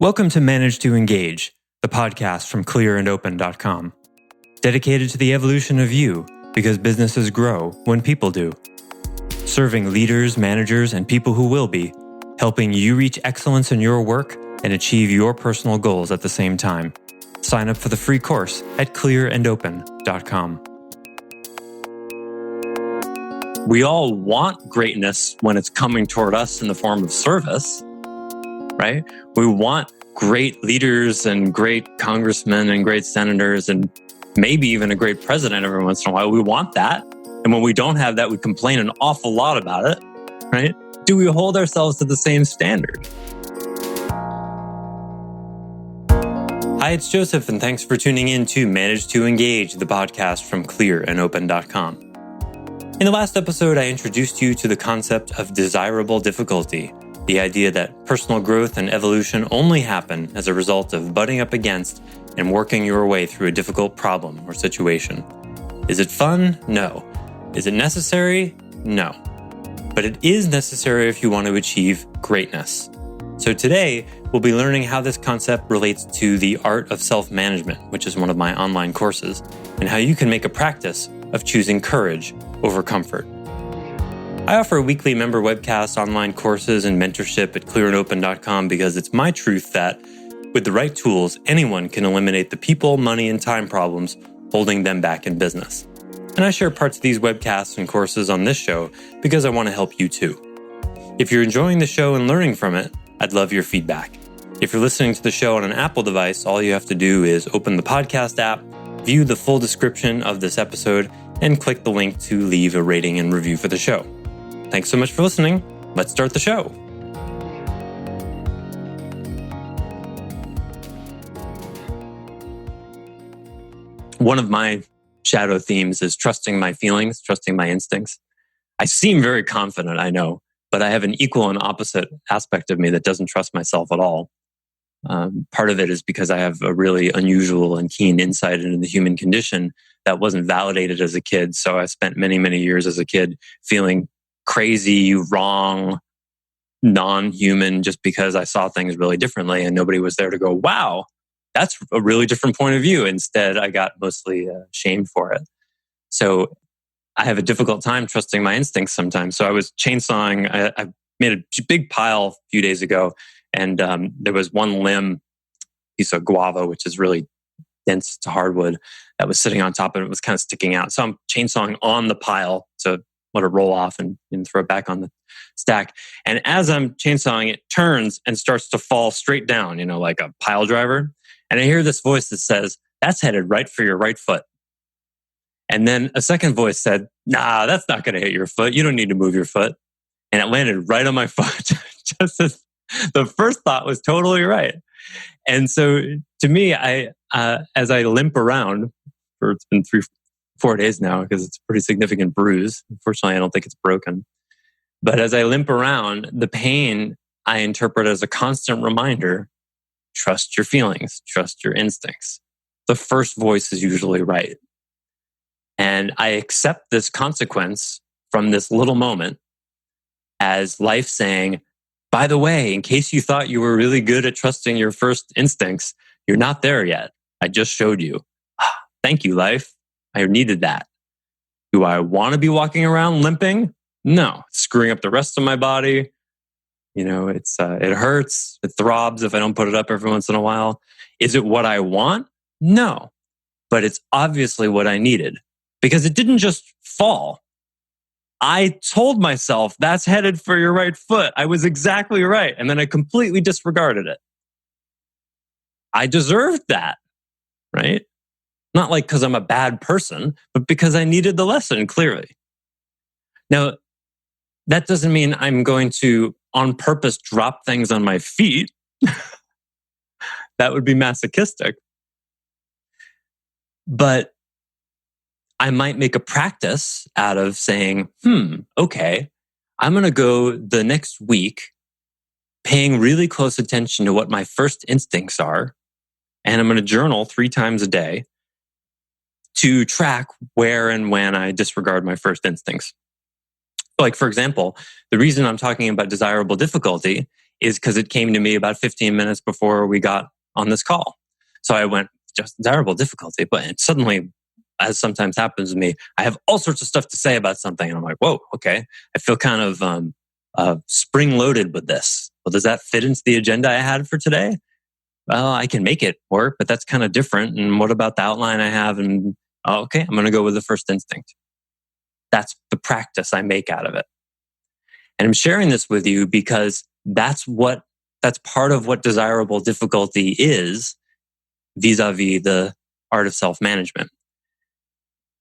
Welcome to Manage to Engage, the podcast from clearandopen.com, dedicated to the evolution of you because businesses grow when people do. Serving leaders, managers, and people who will be, helping you reach excellence in your work and achieve your personal goals at the same time. Sign up for the free course at clearandopen.com. We all want greatness when it's coming toward us in the form of service, right? We want great leaders and great congressmen and great senators and maybe even a great president every once in a while. We want that. And when we don't have that, we complain an awful lot about it, right? Do we hold ourselves to the same standard? Hi, it's Joseph, and thanks for tuning in to Manage to Engage, the podcast from clearandopen.com. In the last episode, I introduced you to the concept of desirable difficulty, the idea that personal growth and evolution only happen as a result of butting up against and working your way through a difficult problem or situation. Is it fun? No. Is it necessary? No. But it is necessary if you want to achieve greatness. So today, we'll be learning how this concept relates to the art of self-management, which is one of my online courses, and how you can make a practice of choosing courage over comfort. I offer weekly member webcasts, online courses, and mentorship at clearandopen.com because it's my truth that, with the right tools, anyone can eliminate the people, money, and time problems holding them back in business. And I share parts of these webcasts and courses on this show because I want to help you too. If you're enjoying the show and learning from it, I'd love your feedback. If you're listening to the show on an Apple device, all you have to do is open the podcast app, view the full description of this episode, and click the link to leave a rating and review for the show. Thanks so much for listening. Let's start the show. One of my shadow themes is trusting my feelings, trusting my instincts. I seem very confident, I know, but I have an equal and opposite aspect of me that doesn't trust myself at all. Part of it is because I have a really unusual and keen insight into the human condition that wasn't validated as a kid. So I spent many, many years as a kid feeling crazy, wrong, non-human just because I saw things really differently and nobody was there to go, wow, that's a really different point of view. Instead, I got mostly shamed for it. So I have a difficult time trusting my instincts sometimes. So I was chainsawing. I made a big pile a few days ago, and there was one limb, piece of guava, which is really dense to hardwood, that was sitting on top and it was kind of sticking out. So I'm chainsawing on the pile to let it roll off and throw it back on the stack. And as I'm chainsawing, it turns and starts to fall straight down, like a pile driver. And I hear this voice that says, that's headed right for your right foot. And then a second voice said, nah, that's not going to hit your foot. You don't need to move your foot. And it landed right on my foot. Just as the first thought was totally right. And so to me, as I limp around, it's been 3-4 days now because it's a pretty significant bruise. Unfortunately, I don't think it's broken. But as I limp around, the pain I interpret as a constant reminder, trust your feelings, trust your instincts. The first voice is usually right. And I accept this consequence from this little moment as life saying, by the way, in case you thought you were really good at trusting your first instincts, you're not there yet. I just showed you. Thank you, life. I needed that. Do I want to be walking around limping? No. It's screwing up the rest of my body. It hurts. It throbs if I don't put it up every once in a while. Is it what I want? No. But it's obviously what I needed because it didn't just fall. I told myself that's headed for your right foot. I was exactly right. And then I completely disregarded it. I deserved that, right? Not like because I'm a bad person, but because I needed the lesson clearly. Now, that doesn't mean I'm going to on purpose drop things on my feet. That would be masochistic. But I might make a practice out of saying, okay, I'm going to go the next week paying really close attention to what my first instincts are. And I'm going to journal 3 times a day to track where and when I disregard my first instincts. Like, for example, the reason I'm talking about desirable difficulty is because it came to me about 15 minutes before we got on this call. So I went, just desirable difficulty. But suddenly, as sometimes happens to me, I have all sorts of stuff to say about something. And I'm like, whoa, okay. I feel kind of spring loaded with this. Well, does that fit into the agenda I had for today? Well, I can make it work, but that's kind of different. And what about the outline I have? And okay, I'm going to go with the first instinct. That's the practice I make out of it. And I'm sharing this with you because that's part of what desirable difficulty is vis-a-vis the art of self-management.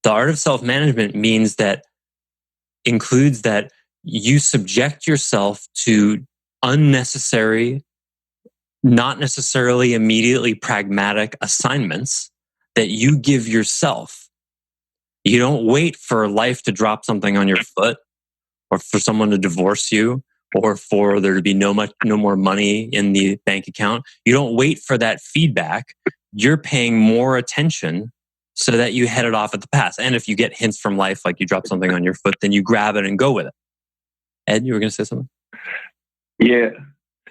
The art of self-management includes that you subject yourself to unnecessary, not necessarily immediately pragmatic assignments that you give yourself. You don't wait for life to drop something on your foot, or for someone to divorce you, or for there to be no more money in the bank account. You don't wait for that feedback. You're paying more attention so that you head it off at the pass. And if you get hints from life, like you drop something on your foot, then you grab it and go with it. Ed, you were going to say something? Yeah.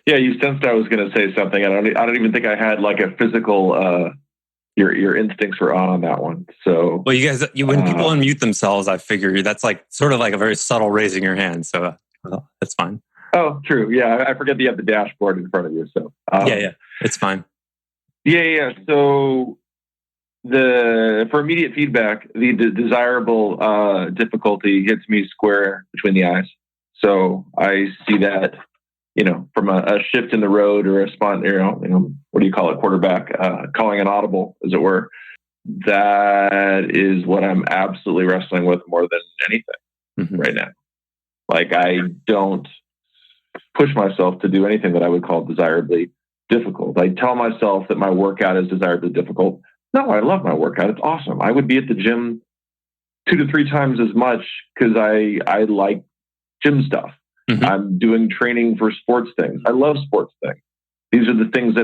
You sensed I was going to say something. I don't even think I had like a physical. Your instincts were on that one. So, well, you guys, when people unmute themselves, I figure that's like sort of like a very subtle raising your hand. So that's fine. Oh, true. Yeah, I forget that you have the dashboard in front of you. So yeah, it's fine. Yeah. So for immediate feedback, the desirable difficulty hits me square between the eyes. So I see that, from a shift in the road or a spot, what do you call it? Quarterback, calling an audible, as it were. That is what I'm absolutely wrestling with more than anything right now. Like, I don't push myself to do anything that I would call desirably difficult. I tell myself that my workout is desirably difficult. No, I love my workout. It's awesome. I would be at the gym 2 to 3 times as much because I like gym stuff. Mm-hmm. I'm doing training for sports things. I love sports things. These are the things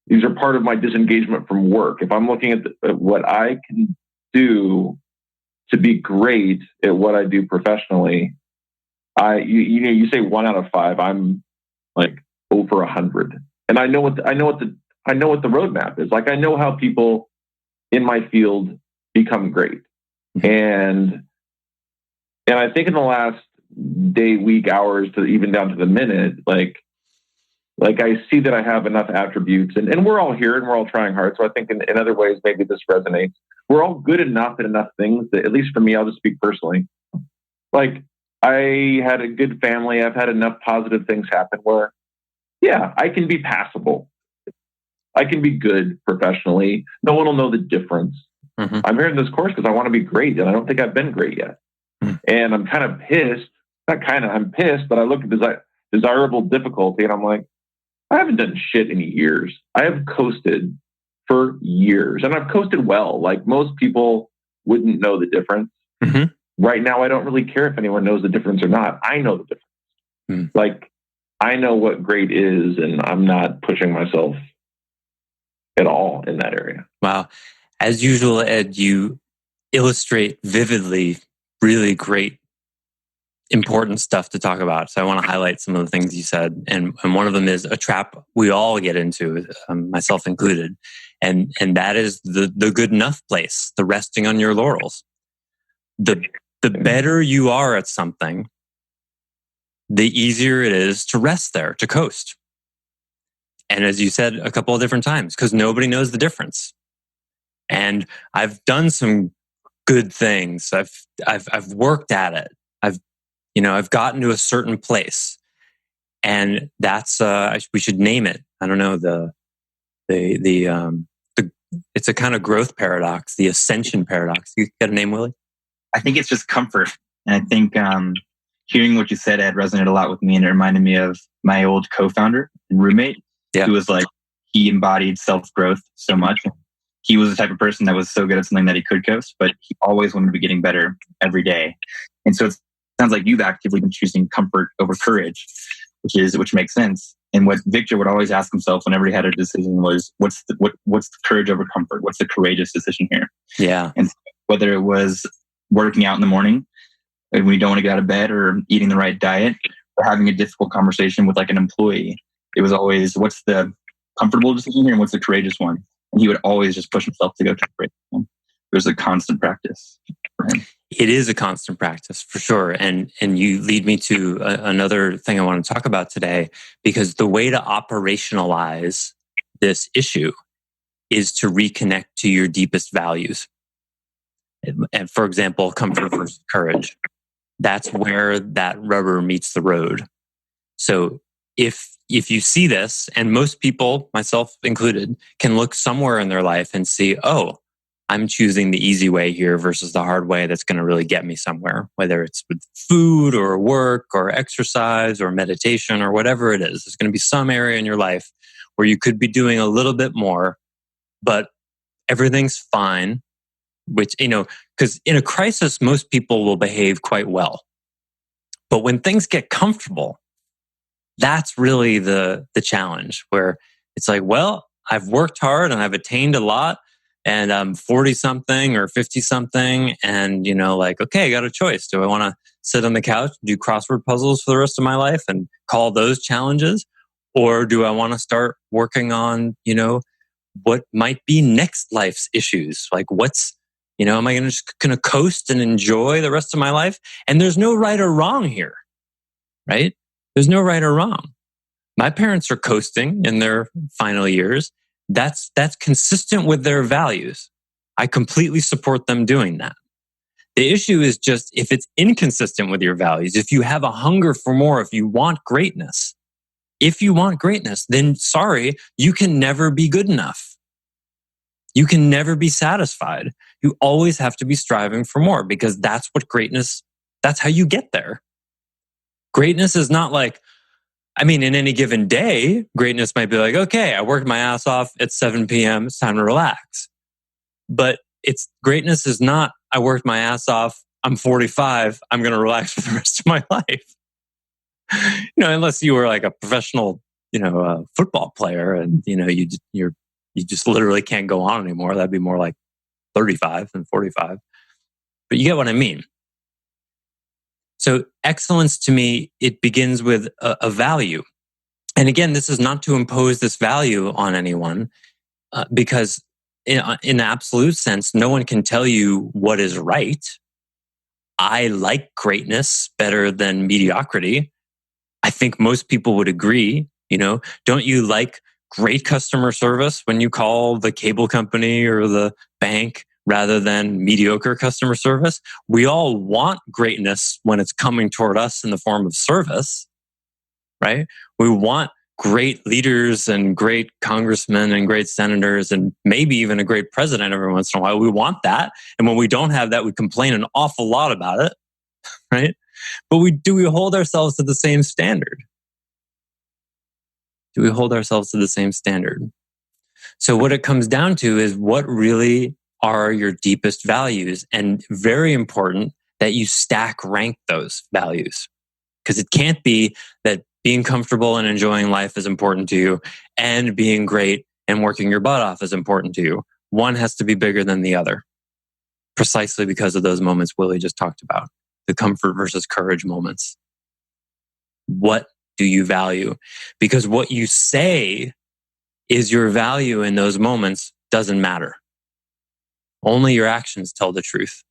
these are part of my disengagement from work. If I'm looking at what I can do to be great at what I do professionally, you say 1 out of 5, I'm like over 100. And I know what the roadmap is. Like, I know how people in my field become great. Mm-hmm. And I think in the last day, week, hours, to even down to the minute, like I see that I have enough attributes, and we're all here and we're all trying hard. So I think in other ways, maybe this resonates. We're all good enough at enough things that, at least for me, I'll just speak personally. Like, I had a good family. I've had enough positive things happen where, yeah, I can be passable. I can be good professionally. No one will know the difference. Mm-hmm. I'm here in this course because I want to be great, and I don't think I've been great yet. Mm-hmm. And I'm kind of pissed. I'm pissed, but I look at desirable difficulty, and I'm like, I haven't done shit in years. I have coasted for years, and I've coasted well. Like, most people wouldn't know the difference. Mm-hmm. Right now, I don't really care if anyone knows the difference or not. I know the difference. Mm. Like, I know what great is, and I'm not pushing myself at all in that area. Wow. As usual, Ed, you illustrate vividly really great, important stuff to talk about. So I want to highlight some of the things you said. And one of them is a trap we all get into, myself included. And that is the good enough place, the resting on your laurels. The better you are at something, the easier it is to rest there, to coast. And as you said a couple of different times, because nobody knows the difference. And I've done some good things. I've worked at it. I've gotten to a certain place, and that's we should name it. I don't know it's a kind of growth paradox, the ascension paradox. You got a name, Willie? I think it's just comfort, and I think hearing what you said, Ed, resonated a lot with me, and it reminded me of my old co-founder and roommate. Yeah. Who was like, he embodied self-growth so much. He was the type of person that was so good at something that he could coast, but he always wanted to be getting better every day. And so it sounds like you've actively been choosing comfort over courage, which makes sense. And what Victor would always ask himself whenever he had a decision was, what's the courage over comfort? What's the courageous decision here? Yeah. And whether it was working out in the morning when you don't want to get out of bed, or eating the right diet, or having a difficult conversation with like an employee, it was always, what's the comfortable decision here and what's the courageous one? And he would always just push himself to go to the courageous one. It was a constant practice for him. It is a constant practice for sure. And you lead me to another thing I want to talk about today, because the way to operationalize this issue is to reconnect to your deepest values. And for example, comfort versus courage. That's where that rubber meets the road. So if you see this, and most people, myself included, can look somewhere in their life and see, oh, I'm choosing the easy way here versus the hard way that's going to really get me somewhere, whether it's with food or work or exercise or meditation or whatever it is. There's going to be some area in your life where you could be doing a little bit more, but everything's fine. Which, because in a crisis, most people will behave quite well. But when things get comfortable, that's really the challenge, where it's like, well, I've worked hard and I've attained a lot, and I'm 40 something or 50 something. And, okay, I got a choice. Do I want to sit on the couch, do crossword puzzles for the rest of my life and call those challenges? Or do I want to start working on, what might be next life's issues? Like am I just going to coast and enjoy the rest of my life? And there's no right or wrong here, right? There's no right or wrong. My parents are coasting in their final years. That's consistent with their values. I completely support them doing that. The issue is just if it's inconsistent with your values, if you have a hunger for more, if you want greatness, then sorry, you can never be good enough. You can never be satisfied. You always have to be striving for more, because that's how you get there. Greatness is not like, in any given day, greatness might be like, okay, I worked my ass off at 7 p.m. It's time to relax. But greatness is not, I worked my ass off, I'm 45, I'm going to relax for the rest of my life. Unless you were like a professional, football player and, you just literally can't go on anymore. That'd be more like 35 than 45. But you get what I mean. So excellence to me, it begins with a value. And again, this is not to impose this value on anyone, because in the absolute sense, no one can tell you what is right. I like greatness better than mediocrity. I think most people would agree. Don't you like great customer service when you call the cable company or the bank rather than mediocre customer service? We all want greatness when it's coming toward us in the form of service, right? We want great leaders and great congressmen and great senators and maybe even a great president every once in a while. We want that. And when we don't have that, we complain an awful lot about it, right? But do we hold ourselves to the same standard? Do we hold ourselves to the same standard? So what it comes down to is, what really are your deepest values? And very important that you stack rank those values. Because it can't be that being comfortable and enjoying life is important to you and being great and working your butt off is important to you. One has to be bigger than the other. Precisely because of those moments Willie just talked about. The comfort versus courage moments. What do you value? Because what you say is your value in those moments doesn't matter. Only your actions tell the truth.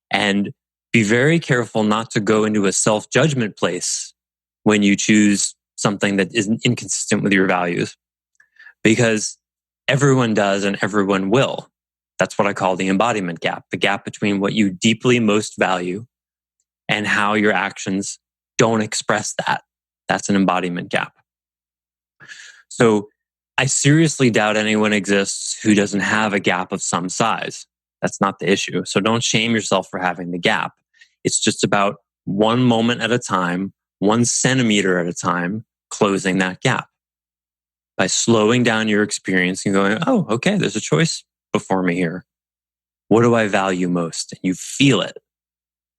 And be very careful not to go into a self-judgment place when you choose something that isn't inconsistent with your values. Because everyone does and everyone will. That's what I call the embodiment gap. The gap between what you deeply most value and how your actions don't express that. That's an embodiment gap. So I seriously doubt anyone exists who doesn't have a gap of some size. That's not the issue. So don't shame yourself for having the gap. It's just about one moment at a time, 1 centimeter at a time, closing that gap. By slowing down your experience and going, oh, okay, there's a choice before me here. What do I value most? And you feel it.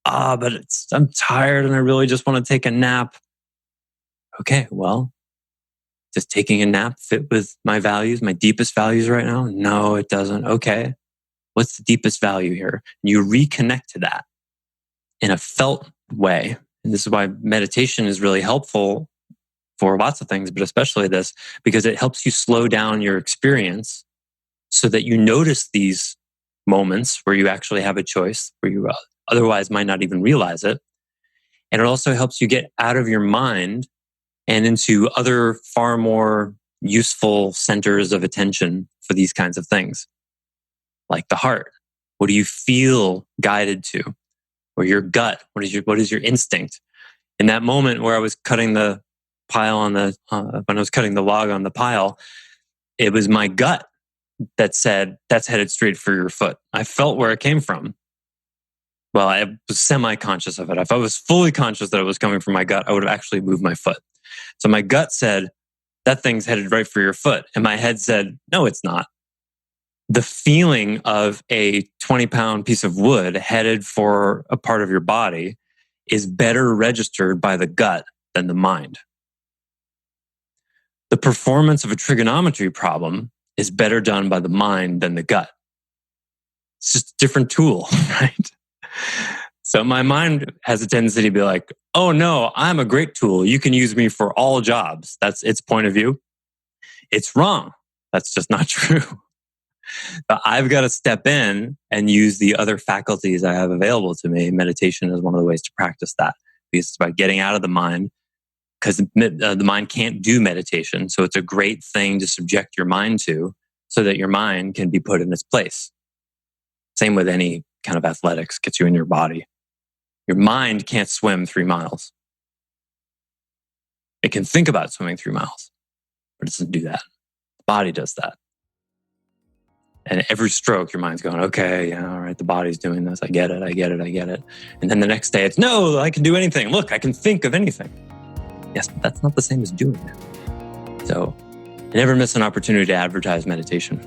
But I'm tired and I really just want to take a nap. Okay, well, does taking a nap fit with my values, my deepest values right now? No, it doesn't. Okay, what's the deepest value here? And you reconnect to that in a felt way, And this is why meditation is really helpful for lots of things, but especially this, because it helps you slow down your experience so that you notice these moments where you actually have a choice, where you otherwise might not even realize it. And it also helps you get out of your mind and into other far more useful centers of attention for these kinds of things, like the heart. What do you feel guided to? Or your gut? What is your instinct? In that moment where I was cutting the pile on when I was cutting the log on the pile, it was my gut that said, that's headed straight for your foot. I felt where it came from. Well, I was semi-conscious of it. If I was fully conscious that it was coming from my gut, I would have actually moved my foot. So my gut said, that thing's headed right for your foot. And my head said, no, it's not. The feeling of a 20-pound piece of wood headed for a part of your body is better registered by the gut than the mind. The performance of a trigonometry problem is better done by the mind than the gut. It's just a different tool, right? So my mind has a tendency to be like, oh no, I'm a great tool. You can use me for all jobs. That's its point of view. It's wrong. That's just not true. But I've got to step in and use the other faculties I have available to me. Meditation is one of the ways to practice that, because it's about getting out of the mind, because the mind can't do meditation. So it's a great thing to subject your mind to so that your mind can be put in its place. Same with any kind of athletics, gets you in your body. Your mind can't swim 3 miles. It can think about swimming 3 miles, but it doesn't do that. The body does that. And every stroke, your mind's going, okay, yeah, all right, the body's doing this. I get it. And then the next day it's, no, I can do anything. Look, I can think of anything. Yes, but that's not the same as doing it. So I never miss an opportunity to advertise meditation.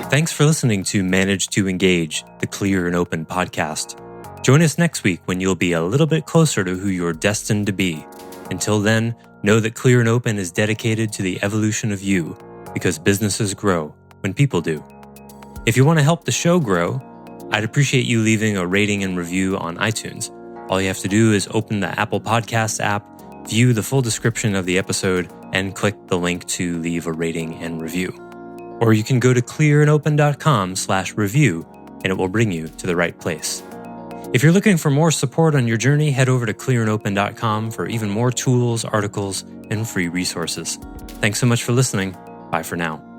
Thanks for listening to Manage to Engage, the Clear and Open podcast. Join us next week when you'll be a little bit closer to who you're destined to be. Until then, know that Clear and Open is dedicated to the evolution of you, because businesses grow when people do. If you want to help the show grow, I'd appreciate you leaving a rating and review on iTunes. All you have to do is open the Apple Podcasts app, view the full description of the episode, and click the link to leave a rating and review. Or you can go to clearandopen.com/review and it will bring you to the right place. If you're looking for more support on your journey, head over to clearandopen.com for even more tools, articles, and free resources. Thanks so much for listening. Bye for now.